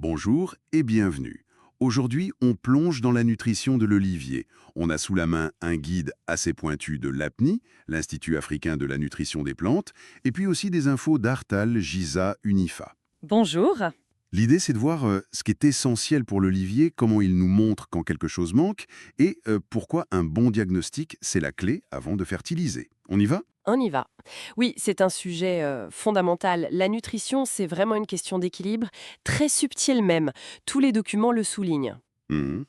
Bonjour et bienvenue. Aujourd'hui, on plonge dans la nutrition de l'olivier. On a sous la main un guide assez pointu de l'APNI, l'Institut africain de la nutrition des plantes, et puis aussi des infos d'Artal, Giza, Unifa. Bonjour. L'idée, c'est de voir ce qui est essentiel pour l'olivier, comment il nous montre quand quelque chose manque, et pourquoi un bon diagnostic, c'est la clé avant de fertiliser. On y va? On y va. Oui, c'est un sujet fondamental. La nutrition, c'est vraiment une question d'équilibre, très subtile même. Tous les documents le soulignent. Mhm.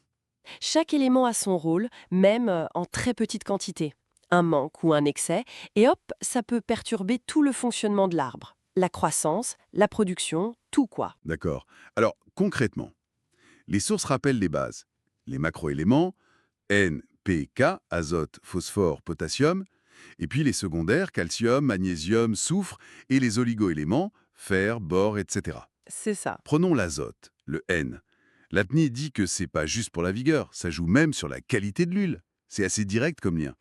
Chaque élément a son rôle, même en très petite quantité. Un manque ou un excès, et hop, ça peut perturber tout le fonctionnement de l'arbre. La croissance, la production, tout quoi. D'accord. Alors, concrètement, les sources rappellent les bases. Les macroéléments, N, P, K, azote, phosphore, potassium, et puis les secondaires, calcium, magnésium, soufre, et les oligoéléments, fer, bore, etc. C'est ça. Prenons l'azote, le N. L'APNI dit que c'est pas juste pour la vigueur, ça joue même sur la qualité de l'huile. C'est assez direct comme lien.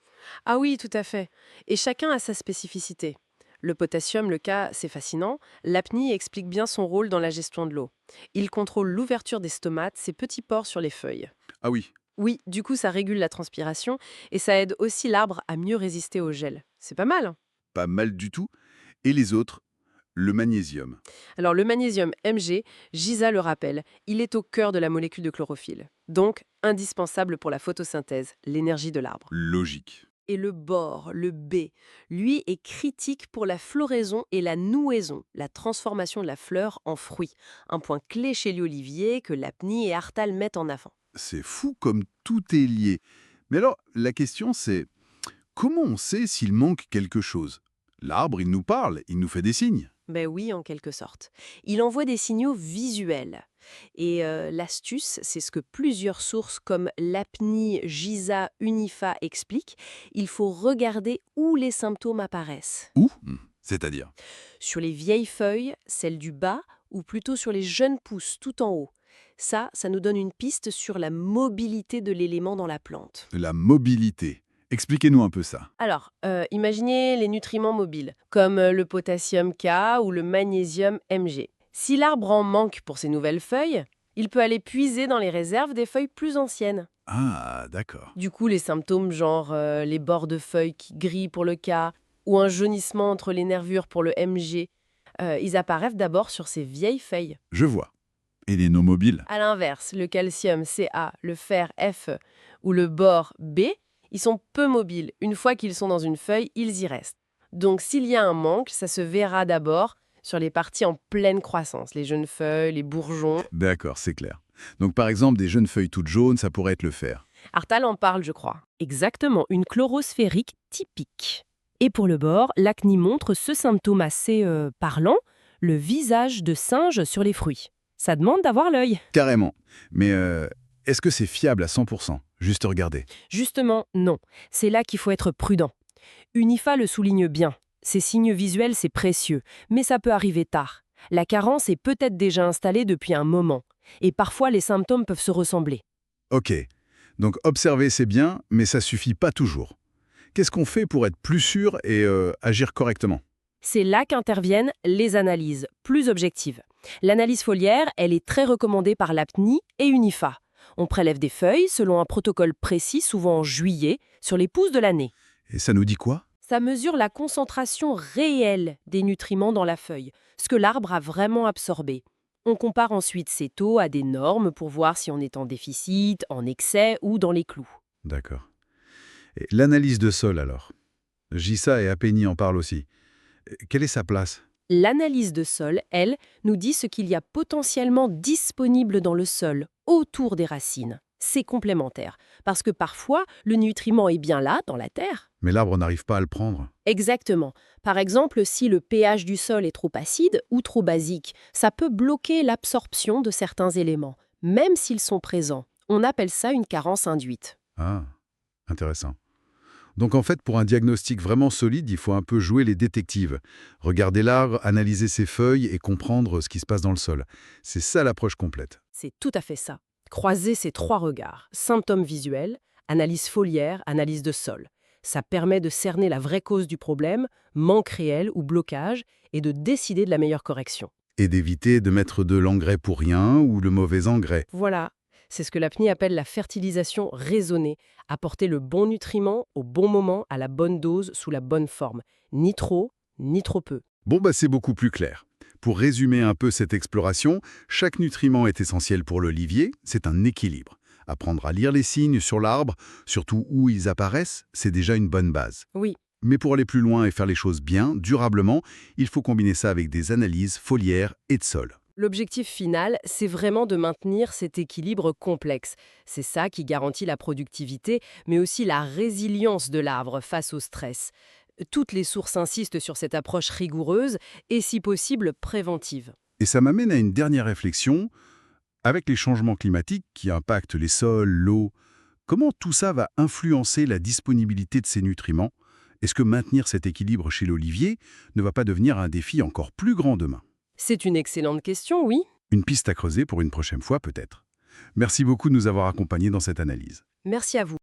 Ah oui, tout à fait. Et chacun a sa spécificité. Le potassium, le cas, c'est fascinant. L'apnée explique bien son rôle dans la gestion de l'eau. Il contrôle l'ouverture des stomates, ces petits pores sur les feuilles. Ah oui, Oui, du coup, ça régule la transpiration et ça aide aussi l'arbre à mieux résister au gel. C'est pas mal, hein. pas mal du tout. Et les autres, le magnésium. Alors, le magnésium Mg, Giza le rappelle, il est au cœur de la molécule de chlorophylle. Donc, indispensable pour la photosynthèse, l'énergie de l'arbre. Logique. Et le bore, le B, lui est critique pour la floraison et la nouaison, la transformation de la fleur en fruit. Un point clé chez l'olivier que l'APNI et Artal mettent en avant. C'est fou comme tout est lié. Mais alors, la question c'est, comment on sait s'il manque quelque chose? L'arbre, il nous parle, il nous fait des signes. Ben oui, en quelque sorte. Il envoie des signaux visuels. Et l'astuce, c'est ce que plusieurs sources comme l'APNI, Giza, Unifa expliquent. Il faut regarder où les symptômes apparaissent. Où? C'est-à-dire? Sur les vieilles feuilles, celles du bas, ou plutôt sur les jeunes pousses tout en haut. Ça nous donne une piste sur la mobilité de l'élément dans la plante. La mobilité. Expliquez-nous un peu ça. Alors, imaginez les nutriments mobiles, comme le potassium K ou le magnésium Mg. Si l'arbre en manque pour ses nouvelles feuilles, il peut aller puiser dans les réserves des feuilles plus anciennes. Ah, d'accord. Du coup, les symptômes genre les bords de feuilles qui grillent pour le K ou un jaunissement entre les nervures pour le Mg, ils apparaissent d'abord sur ces vieilles feuilles. Je vois. Et les non-mobiles? À l'inverse, le calcium Ca, le fer Fe ou le bore B, ils sont peu mobiles. Une fois qu'ils sont dans une feuille, ils y restent. Donc s'il y a un manque, ça se verra d'abord sur les parties en pleine croissance, les jeunes feuilles, les bourgeons. D'accord, c'est clair. Donc par exemple, des jeunes feuilles toutes jaunes, ça pourrait être le fer. Artal en parle, je crois. Exactement, une chlorosphérique typique. Et pour le bord, l'acné montre ce symptôme assez parlant, le visage de singe sur les fruits. Ça demande d'avoir l'œil. Carrément. Mais est-ce que c'est fiable à 100%? Juste regarder. Justement, non. C'est là qu'il faut être prudent. Unifa le souligne bien. Ces signes visuels, c'est précieux, mais ça peut arriver tard. La carence est peut-être déjà installée depuis un moment. Et parfois, les symptômes peuvent se ressembler. Ok. Donc observer, c'est bien, mais ça suffit pas toujours. Qu'est-ce qu'on fait pour être plus sûr et agir correctement? C'est là qu'interviennent les analyses, plus objectives. L'analyse foliaire, elle est très recommandée par l'APNI et Unifa. On prélève des feuilles selon un protocole précis, souvent en juillet, sur les pousses de l'année. Et ça nous dit quoi? Ça mesure la concentration réelle des nutriments dans la feuille, ce que l'arbre a vraiment absorbé. On compare ensuite ces taux à des normes pour voir si on est en déficit, en excès ou dans les clous. D'accord. Et l'analyse de sol alors? Gissa et Apeni en parlent aussi. Quelle est sa place? L'analyse de sol, elle, nous dit ce qu'il y a potentiellement disponible dans le sol, autour des racines. C'est complémentaire, parce que parfois, le nutriment est bien là, dans la terre. Mais l'arbre n'arrive pas à le prendre. Exactement. Par exemple, si le pH du sol est trop acide ou trop basique, ça peut bloquer l'absorption de certains éléments, même s'ils sont présents. On appelle ça une carence induite. Ah, intéressant. Donc en fait, pour un diagnostic vraiment solide, il faut un peu jouer les détectives. Regarder l'arbre, analyser ses feuilles et comprendre ce qui se passe dans le sol. C'est ça l'approche complète. C'est tout à fait ça. Croiser ces trois regards, symptômes visuels, analyse foliaire, analyse de sol. Ça permet de cerner la vraie cause du problème, manque réel ou blocage, et de décider de la meilleure correction. Et d'éviter de mettre de l'engrais pour rien ou le mauvais engrais. Voilà, c'est ce que la PNI appelle la fertilisation raisonnée. Apporter le bon nutriment au bon moment, à la bonne dose, sous la bonne forme. Ni trop, ni trop peu. Bon, c'est beaucoup plus clair. Pour résumer un peu cette exploration, chaque nutriment est essentiel pour l'olivier, c'est un équilibre. Apprendre à lire les signes sur l'arbre, surtout où ils apparaissent, c'est déjà une bonne base. Oui, Mais pour aller plus loin et faire les choses bien, durablement, il faut combiner ça avec des analyses foliaires et de sol. l'objectif final, c'est vraiment de maintenir cet équilibre complexe. C'est ça qui garantit la productivité, mais aussi la résilience de l'arbre face au stress. Toutes les sources insistent sur cette approche rigoureuse et, si possible, préventive. Et ça m'amène à une dernière réflexion. Avec les changements climatiques qui impactent les sols, l'eau, comment tout ça va influencer la disponibilité de ces nutriments? Est-ce que maintenir cet équilibre chez l'olivier ne va pas devenir un défi encore plus grand demain? C'est une excellente question, oui. Une piste à creuser pour une prochaine fois peut-être. Merci beaucoup de nous avoir accompagnés dans cette analyse. Merci à vous.